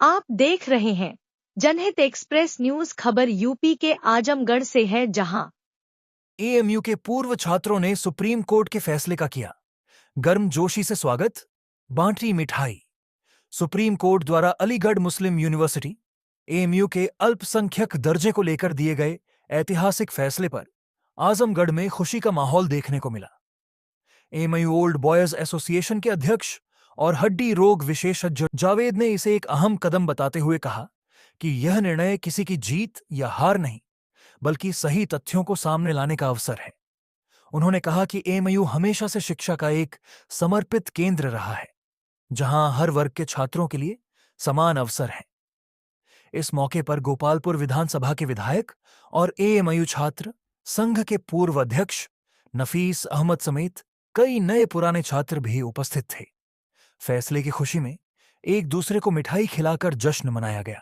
आप देख रहे हैं जनहित एक्सप्रेस न्यूज। खबर यूपी के आजमगढ़ से है, जहां एएमयू के पूर्व छात्रों ने सुप्रीम कोर्ट के फैसले का किया गर्मजोशी से स्वागत, बांटी मिठाई। सुप्रीम कोर्ट द्वारा अलीगढ़ मुस्लिम यूनिवर्सिटी एएमयू के अल्पसंख्यक दर्जे को लेकर दिए गए ऐतिहासिक फैसले पर आजमगढ़ में खुशी का माहौल देखने को मिला। एएमयू ओल्ड बॉयज एसोसिएशन के अध्यक्ष और हड्डी रोग विशेषज्ञ जावेद ने इसे एक अहम कदम बताते हुए कहा कि यह निर्णय किसी की जीत या हार नहीं, बल्कि सही तथ्यों को सामने लाने का अवसर है। उन्होंने कहा कि एएमयू हमेशा से शिक्षा का एक समर्पित केंद्र रहा है, जहां हर वर्ग के छात्रों के लिए समान अवसर हैं। इस मौके पर गोपालपुर विधानसभा के विधायक और एएमयू छात्र संघ के पूर्व अध्यक्ष नफीस अहमद समेत कई नए पुराने छात्र भी उपस्थित थे। फैसले की खुशी में एक दूसरे को मिठाई खिलाकर जश्न मनाया गया।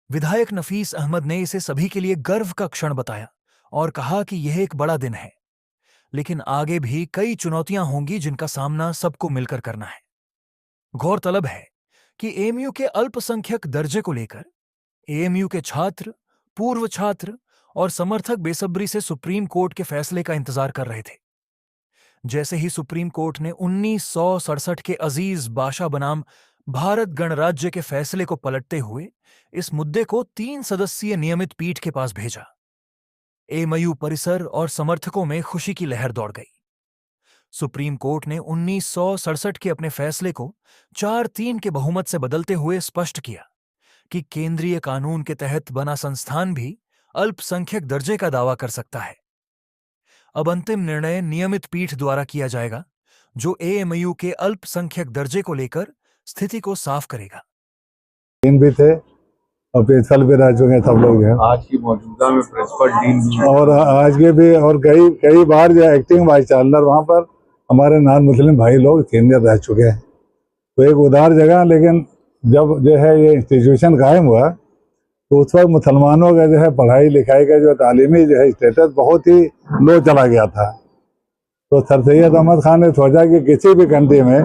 विधायक नफीस अहमद ने इसे सभी के लिए गर्व का क्षण बताया और कहा कि यह एक बड़ा दिन है, लेकिन आगे भी कई चुनौतियां होंगी जिनका सामना सबको मिलकर करना है। गौरतलब है कि एएमयू के अल्पसंख्यक दर्जे को लेकर एएमयू के छात्र, पूर्व छात्र और समर्थक बेसब्री से सुप्रीम कोर्ट के फैसले का इंतजार कर रहे थे। जैसे ही सुप्रीम कोर्ट ने 1967 के अजीज बाशा बनाम भारत गणराज्य के फैसले को पलटते हुए इस मुद्दे को 3 सदस्यीय नियमित पीठ के पास भेजा, एएमयू परिसर और समर्थकों में खुशी की लहर दौड़ गई। सुप्रीम कोर्ट ने 1967 के अपने फैसले को 4-3 के बहुमत से बदलते हुए स्पष्ट किया कि केंद्रीय कानून के तहत बना संस्थान भी अल्पसंख्यक दर्जे का दावा कर सकता है। अब अंतिम निर्णय नियमित पीठ द्वारा किया जाएगा, जो एएमयू के अल्पसंख्यक दर्जे को लेकर स्थिति को साफ करेगा। डीन भी थे और प्रिंसिपल भी रह चुके हैं सब लोग हैं। आज की मौजूदा में प्रिंसिपल डीन भी और आज के भी और कई बार जो एक्टिंग वाइस चांसलर वहाँ पर हमारे नॉन मुस्लिम भाई लोग सीनियर रह चुके हैं। तो एक उदार जगह, लेकिन जब जो है ये इंस्टीट्यूशन कायम हुआ तो उस वक्त मुसलमानों का जो है पढ़ाई लिखाई का जो तालीमी जो है स्टेटस बहुत ही लो चला गया था। तो सर सैयद अहमद खान ने सोचा कि किसी भी कंट्री में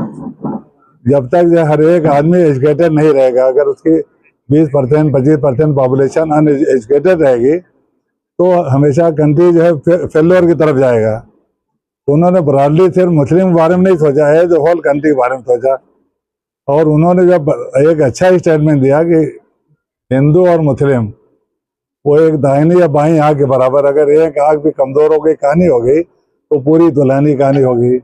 जब तक जो हर एक आदमी एजुकेटेड नहीं रहेगा, अगर उसकी 20% 25% पॉपुलेशन अनएजुकेटेड रहेगी तो हमेशा कंट्री जो है फेल्योर की तरफ जाएगा। तो उन्होंने ब्रॉडली सिर्फ मुस्लिम के बारे में नहीं सोचा है, जो होल कंट्री के बारे में सोचा। और उन्होंने जब एक अच्छा स्टेटमेंट दिया कि हिंदू और मुस्लिम वो एक दाहिनी या बाईं आँख के बराबर, अगर एक आँख भी कमजोर हो गई, कहानी हो गई, तो पूरी दुल्हनी कहानी होगी।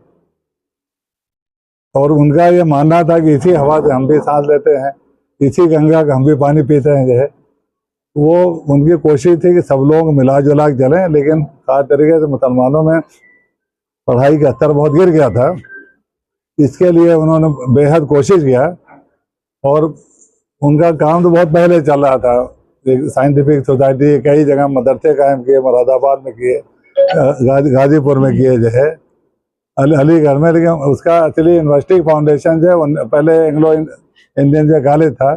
और उनका ये मानना था कि इसी हवा से हम भी सांस लेते हैं, इसी गंगा का हम भी पानी पीते हैं। जो है वो उनकी कोशिश थी कि सब लोग मिला जुला के चलें, लेकिन खास तरीके से मुसलमानों में पढ़ाई का स्तर बहुत गिर गया था। इसके लिए उन्होंने बेहद कोशिश किया और उनका काम तो बहुत पहले चल रहा था। साइंटिफिक सोसाइटी कई जगह मदरसे कायम किए, मुरादाबाद में किए, गाजीपुर में किए, जो है अलीगढ़ में। लेकिन उसका असली यूनिवर्सिटी फाउंडेशन जो है पहले एंग्लो इंडियन जो कॉलेज था,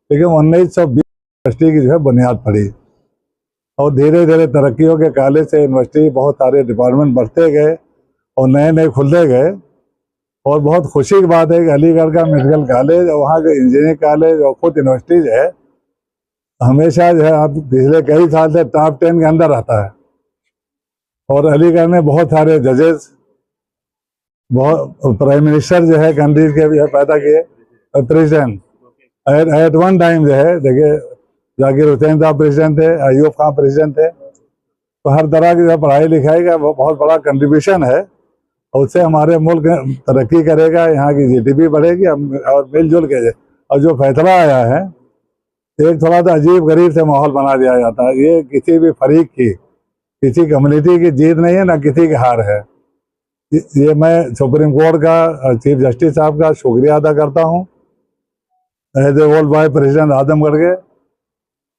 लेकिन 1920 यूनिवर्सिटी की जो है बुनियाद पड़ी। और धीरे धीरे तरक्कियों के कॉलेज से यूनिवर्सिटी बहुत सारे डिपार्टमेंट बढ़ते गए और नए नए खुलते गए। और बहुत खुशी की बात है कि अलीगढ़ का मेडिकल कॉलेज और वहाँ का इंजीनियरिंग कॉलेज और खुद यूनिवर्सिटी जो है हमेशा जो है आप पिछले कई साल से टॉप 10 के अंदर रहता है। और अलीगढ़ में बहुत सारे जजेस, बहुत प्राइम मिनिस्टर जो है कंट्रीज के भी पैदा किए, प्रेसिडेंट एट वन टाइम जो है, देखिए जाकिर हुसैन साहब प्रेसिडेंट थे, अयूब खान प्रेसिडेंट थे। तो हर तरह की जो पढ़ाई लिखाई का बहुत बड़ा कंट्रीब्यूशन है, और उससे हमारे मुल्क तरक्की करेगा, यहाँ की जीडीपी बढ़ेगी। और मिलजुल के और जो फैसला आया है, एक थोड़ा सा अजीब गरीब से माहौल बना दिया जाता है। ये किसी भी फरीक की, किसी कम्युनिटी की जीत नहीं है, ना किसी की हार है। ये मैं सुप्रीम कोर्ट का, चीफ जस्टिस साहब का शुक्रिया अदा करता हूँ as a old boy president Azamgarh के,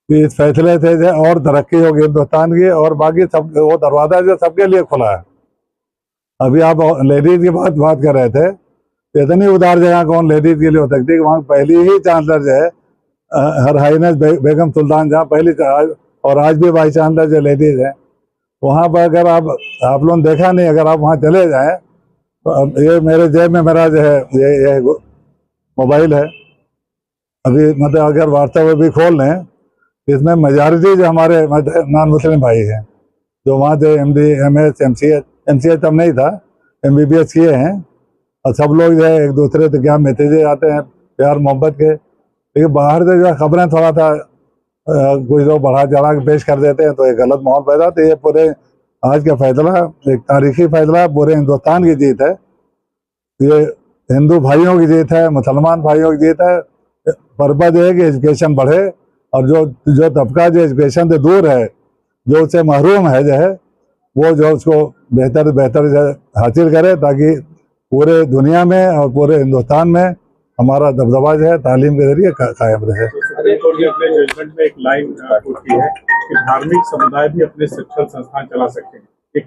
कि इस फैसले से और तरक्की होगी हिंदुस्तान की। और बाकी सब वो दरवाजा जो सबके लिए खुला है। अभी आप लेडीज की बात कर रहे थे, इतनी उदार जगह कौन लेडीज के लिए हो सकती है कि वहाँ पहली ही चांसलर जो है हर हाईनेस बेगम सुल्तान जहाँ पहली, और आज भी वाइस चांसलर जो लेडीज हैं वहाँ पर, अगर आप लोगों ने देखा नहीं, अगर आप वहाँ चले जाएं तो ये मेरे जेब में मेरा जो है ये मोबाइल है, अभी मतलब अगर व्हाट्सएप भी खोल लें, इसमें मेजॉरिटी जो हमारे नॉन मुस्लिम भाई हैं जो वहाँ थे, MD MS MCH तब नहीं था, MBBS किए हैं, और सब लोग जो है एक दूसरे से क्या मैसेजेस आते हैं प्यार मोहब्बत के। लेकिन बाहर से जो है खबरें थोड़ा सा कुछ लोग बढ़ा चढ़ा के पेश कर देते हैं, तो एक गलत माहौल पैदा होता है। ये पूरे आज का फैसला एक तारीखी फैसला पूरे हिंदुस्तान की जीत है। ये हिंदू भाइयों की जीत है, मुसलमान भाइयों की जीत है। पर्पज है कि एजुकेशन बढ़े, और जो तबका जो एजुकेशन से दूर है, जो उससे महरूम है, जो है वो जो उसको बेहतर बेहतर हासिल करे, ताकि पूरे दुनिया में और पूरे हिंदुस्तान में हमारा दबदबा जो है तालीम के जरिए कायम रहे। सुप्रीम कोर्ट ने अपने जजमेंट में एक लाइन कोट की है कि धार्मिक समुदाय भी अपने शिक्षण संस्थान चला सकते हैं। ये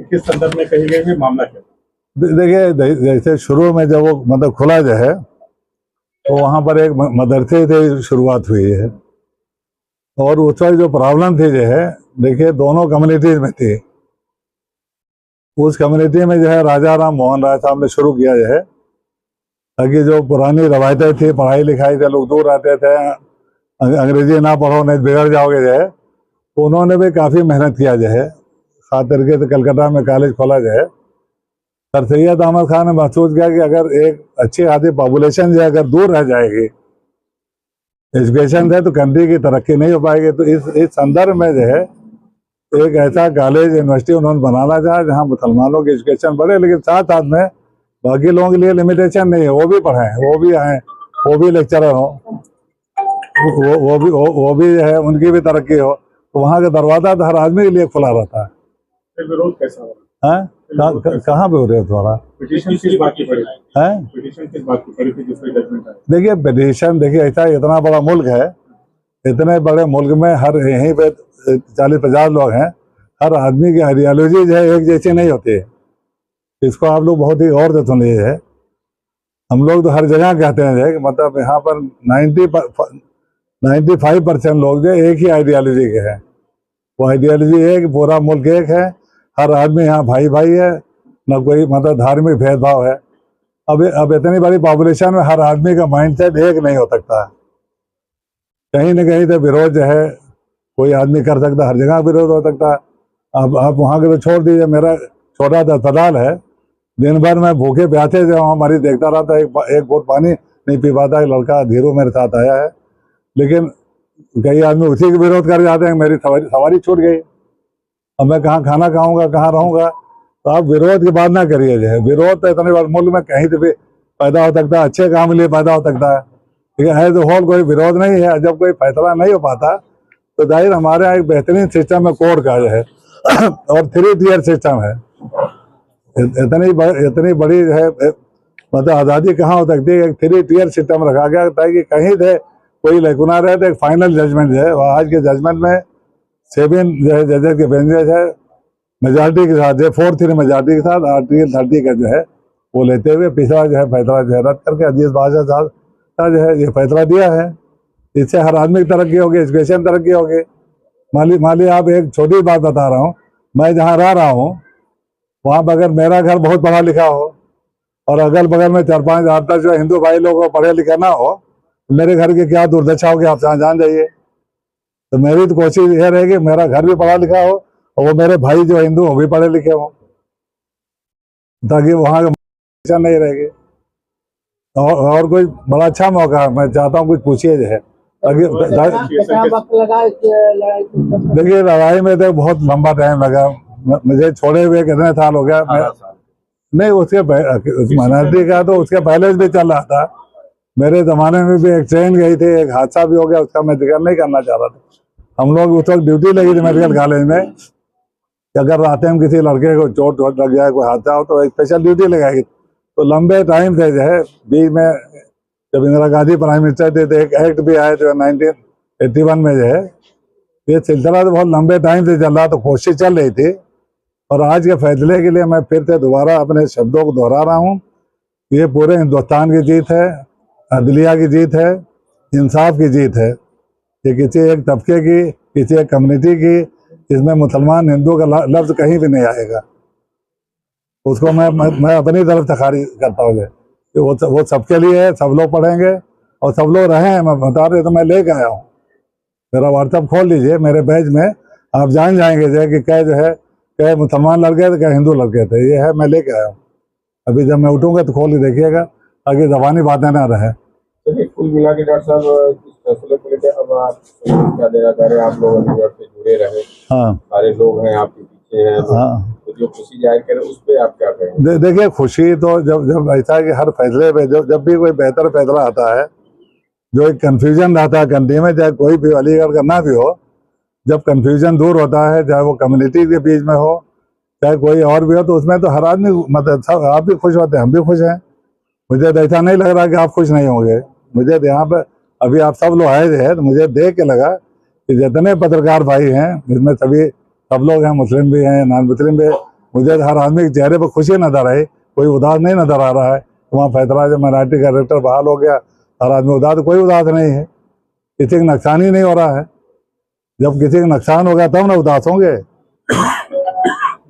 किस संदर्भ में कही गई है, मामला क्या? देखिए, जैसे शुरू में जब वो मतलब खुला जो है, तो वहाँ पर एक मदरसे से शुरुआत हुई है, और उस वक्त जो प्रॉब्लम थी जो है, देखिए दोनों कम्युनिटीज में थी। उस कम्युनिटी में जो है राजा राम मोहन राय साहब ने शुरू किया जो है, ताकि जो पुरानी रवायतें थी, पढ़ाई लिखाई से लोग दूर रहते थे, अंग्रेजी ना पढ़ो नहीं बिगड़ जाओगे जो है, तो उन्होंने भी काफ़ी मेहनत किया जो है। खास तरीके से कलकत्ता में कॉलेज खोला जो है। सर सैयद अहमद खान ने महसूस किया कि अगर एक अच्छी आधी पॉपुलेशन जो है अगर दूर रह जाएगी एजुकेशन से, तो कंट्री की तरक्की नहीं हो पाएगी। तो इस संदर्भ में जो है एक ऐसा कॉलेज यूनिवर्सिटी उन्होंने बनाना चाहा जहाँ मुसलमानों की एजुकेशन बढ़े, लेकिन साथ साथ में बाकी लोगों के लिए लिमिटेशन नहीं है, वो भी पढ़ें, वो भी आएँ, वो भी लेक्चरर हो, वो भी जो है उनकी भी तरक्की हो। तो वहाँ का दरवाजा तो हर आदमी के लिए खुला रहता है। विरोध कैसा हो? कहाँ पे हो रहे हो तुम्हारा? पिटीशन किस बात की पड़ी है? पिटीशन किस बात की पड़ी थी जिसमें जजमेंट आया? देखिए पिटीशन, देखिए ऐसा इतना बड़ा मुल्क है, इतने बड़े मुल्क में हर यहीं पे 40-50 लोग हैं, हर आदमी की आइडियोलॉजी जो है एक जैसी नहीं होती है। इसको आप लोग बहुत ही गौर से सुन लीजिए। हम लोग तो हर जगह कहते हैं कि मतलब यहाँ पर 95% लोग जो एक ही आइडियोलॉजी के हैं। वो आइडियोलॉजी है कि पूरा मुल्क एक है, हर आदमी यहाँ भाई भाई है, ना कोई मतलब धार्मिक भेदभाव है। अब इतनी बड़ी पॉपुलेशन में हर आदमी का माइंडसेट एक नहीं हो सकता। कहीं न कहीं तो विरोध जो है कोई आदमी कर सकता, हर जगह विरोध हो सकता है। अब आप वहाँ के तो छोड़ दीजिए, मेरा छोटा सा अस्पताल है, दिन भर मैं भूखे प्यासे जो हमारी देखता रहता, एक घूंट पानी नहीं पी पाता। एक लड़का धीरू मेरे साथ आया है, लेकिन कई आदमी उसी के विरोध कर जाते हैं, मेरी सवारी छूट गई, अब मैं कहाँ खाना खाऊंगा, कहाँ रहूँगा। तो आप विरोध की बात ना करिए। जो है विरोध तो इतने बड़े मुल्क में कहीं से भी पैदा हो सकता है, अच्छे काम के लिए पैदा हो सकता है, लेकिन एज ए होल कोई विरोध नहीं है। जब कोई फैसला नहीं हो पाता तो जाहिर हमारे यहाँ एक बेहतरीन सिस्टम है कोर्ट का जो है और 3 टियर सिस्टम है। इतनी बड़ी जो है मतलब आज़ादी कहाँ हो सकती है। एक 3 टियर सिस्टम रखा गया ताकि कहीं से कोई लैकुना रहे। तो एक फाइनल जजमेंट जो है, आज के जजमेंट में 7 जो है जजेस के बेंचेस है, मेजॉरिटी के साथ जो 4-3 मेजॉरिटी के साथ आर्टिकल 30 का जो है वो लेते हुए पिछला जो है फैसला जो है रद्द करके अजीज बादशाह साहब का जो है ये फैसला दिया है। इससे हर आदमी की तरक्की होगी, एजुकेशन तरक्की होगी। मान ली आप एक छोटी बात बता रहा हूँ, मैं जहाँ रह रहा हूँ वहाँ पर अगर मेरा घर बहुत पढ़ा लिखा हो और अगल बगल में 4-5 आठ तक जो हिंदू भाई लोग पढ़े लिखे ना हो, तो मेरे घर की क्या दुर्दशा होगी आप जान जाइए। तो मेरी तो कोशिश ये रहेगी मेरा घर भी पढ़ा लिखा हो और वो मेरे भाई जो हिंदू वो भी पढ़े लिखे हो, ताकि वहाँ का नहीं रहेगी। और कोई बड़ा अच्छा मौका मैं चाहता हूँ, कुछ पूछिए जो है। देखिए लड़ाई में तो बहुत लंबा टाइम लगा, मुझे छोड़े हुए कितने साल हो गया। नहीं उसके माइनॉरिटी का तो उसके पहले से भी चल रहा था। मेरे ज़माने में भी एक ट्रेन गई थी, एक हादसा भी हो गया, उसका मैं जिक्र नहीं करना चाह रहा था। हम लोग उस वक्त ड्यूटी लगी थी मेडिकल कॉलेज में, अगर रास्ते में किसी लड़के को चोट लग जाए, कोई हादसा हो तो स्पेशल ड्यूटी लगाएगी। तो लंबे टाइम से जो है बीच में जब इंदिरा गांधी प्राइम मिनिस्टर थे तो एक एक्ट भी आया जो 1981 में जो है, ये सिलसिला तो बहुत लंबे टाइम से चल रहा, तो कोशिश चल रही थी। और आज के फैसले के लिए मैं फिर से दोबारा अपने शब्दों को दोहरा रहा हूँ। ये पूरे हिंदुस्तान की जीत है, अदलिया की जीत है, इंसाफ की जीत है। ये किसी एक तबके की, किसी एक कम्युनिटी की, इसमें मुसलमान हिंदू का लफ्ज़ कहीं भी नहीं आएगा। उसको मैं अपनी तरफ से खारिज करता हूँ कि वो सबके लिए है, सब लोग पढ़ेंगे और सब लोग रहे हैं, मैं बता रहे तो मैं लेके आया हूँ। मेरा व्हाट्सअप खोल लीजिए, मेरे पेज में आप जान जाएंगे जो है कि क्या जो है क्या मुसलमान लड़के थे क्या हिंदू लड़के थे। ये है, मैं लेके आया हूँ। अभी जब मैं उठूंगा तो खोल के देखिएगा, ताकि जबानी बातें ना रहे। चलिए, कुल मिला के डॉक्टर साहब इस फैसले को लेकर अब आप क्या देना चाह रहे हैं? आप लोग अलीगढ़ से जुड़े रहे, हाँ सारे लोग हैं आपके पीछे हैं, हाँ, तो जो खुशी जाहिर करें उस पर आप क्या कहेंगे? देखिए खुशी तो जब ऐसा है कि हर फैसले पे जब भी कोई बेहतर फैसला आता है, जो एक कन्फ्यूजन रहता है कंट्री में, चाहे कोई भी अलीगढ़ करना भी हो, जब कन्फ्यूजन दूर होता है, चाहे वो कम्युनिटी के बीच में हो चाहे कोई और भी हो, तो उसमें तो हर आदमी मतलब सब आप भी खुश होते हैं, हम भी खुश हैं। मुझे तो ऐसा नहीं लग रहा कि आप खुश नहीं होंगे। मुझे तो यहाँ पर अभी आप सब लोग आए थे तो मुझे देख के लगा कि जितने पत्रकार भाई हैं जिसमें सब लोग हैं, मुस्लिम भी हैं नॉन मुस्लिम भी, मुझे हर आदमी के चेहरे पर खुशी नजर आई, कोई उदास नहीं नजर आ रहा है। वहाँ फैसला जब मराठी का डायरेक्टर बहाल हो गया, हर आदमी उदास, कोई उदास नहीं है, किसी का नुकसान ही नहीं हो रहा है। जब किसी का नुकसान होगा तब ना उदास होंगे।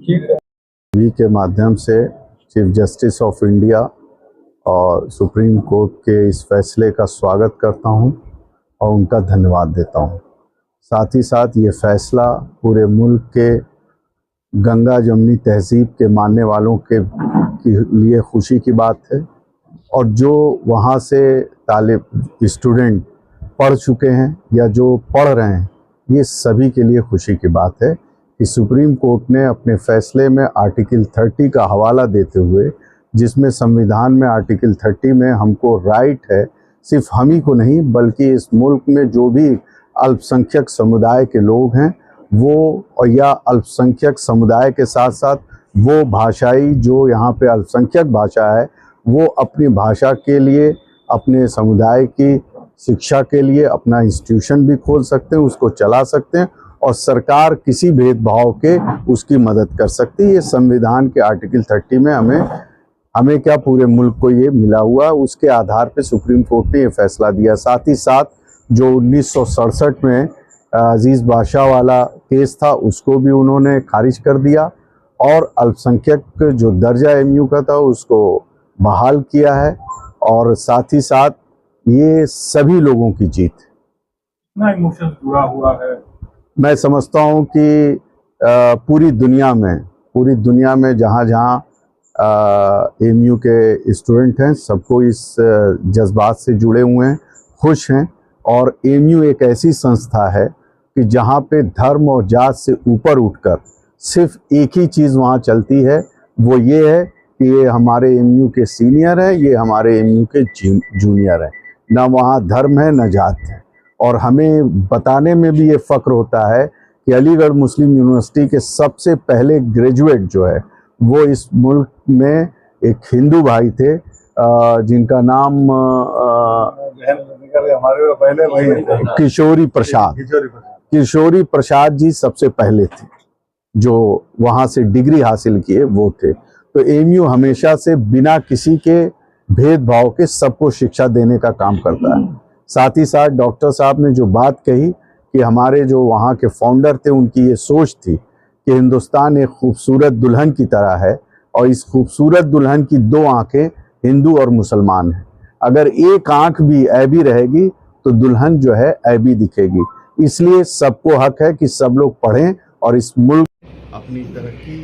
टीवी के माध्यम से चीफ जस्टिस ऑफ इंडिया और सुप्रीम कोर्ट के इस फैसले का स्वागत करता हूं और उनका धन्यवाद देता हूं। साथ ही साथ ये फैसला पूरे मुल्क के गंगा जमुनी तहजीब के मानने वालों के लिए खुशी की बात है, और जो वहां से स्टूडेंट पढ़ चुके हैं या जो पढ़ रहे हैं, ये सभी के लिए खुशी की बात है कि सुप्रीम कोर्ट ने अपने फैसले में आर्टिकल 30 का हवाला देते हुए, जिसमें संविधान में आर्टिकल 30 में हमको राइट है, सिर्फ हम ही को नहीं बल्कि इस मुल्क में जो भी अल्पसंख्यक समुदाय के लोग हैं वो, और या अल्पसंख्यक समुदाय के साथ साथ वो भाषाई जो यहाँ पे अल्पसंख्यक भाषा है, वो अपनी भाषा के लिए, अपने समुदाय की शिक्षा के लिए अपना इंस्टीट्यूशन भी खोल सकते हैं, उसको चला सकते हैं, और सरकार किसी भेदभाव के उसकी मदद कर सकती है। ये संविधान के आर्टिकल 30 में हमें क्या पूरे मुल्क को ये मिला हुआ, उसके आधार पे सुप्रीम कोर्ट ने ये फैसला दिया। साथ ही साथ जो 1967 में अजीज़ बादशाह वाला केस था उसको भी उन्होंने खारिज कर दिया, और अल्पसंख्यक जो दर्जा एमयू का था उसको बहाल किया है। और साथ ही साथ ये सभी लोगों की जीत है। इतना इमोशन जुड़ा हुआ है। मैं समझता हूँ कि पूरी दुनिया में जहाँ एमयू के स्टूडेंट हैं, सबको इस जज्बात से जुड़े हुए हैं, खुश हैं। और एमयू एक ऐसी संस्था है कि जहाँ पे धर्म और जात से ऊपर उठकर सिर्फ एक ही चीज़ वहाँ चलती है, वो ये है कि ये हमारे एमयू के सीनियर है, ये हमारे एमयू के जूनियर है, ना वहाँ धर्म है न जात है। और हमें बताने में भी ये फ़ख्र होता है कि अलीगढ़ मुस्लिम यूनिवर्सिटी के सबसे पहले ग्रेजुएट जो है वो इस मुल्क में एक हिंदू भाई थे, जिनका नाम हमारे पहले वही किशोरी प्रसाद जी सबसे पहले थे जो वहाँ से डिग्री हासिल किए, वो थे। तो एमयू हमेशा से बिना किसी के भेदभाव के सबको शिक्षा देने का काम करता है। साथ ही साथ डॉक्टर साहब ने जो बात कही कि हमारे जो वहाँ के फाउंडर थे, उनकी ये सोच थी कि हिंदुस्तान एक खूबसूरत दुल्हन की तरह है, और इस खूबसूरत दुल्हन की दो आंखें हिंदू और मुसलमान हैं। अगर एक आंख भी ऐबी रहेगी तो दुल्हन जो है ऐबी दिखेगी। इसलिए सबको हक है कि सब लोग पढ़ें और इस मुल्क अपनी तरक्की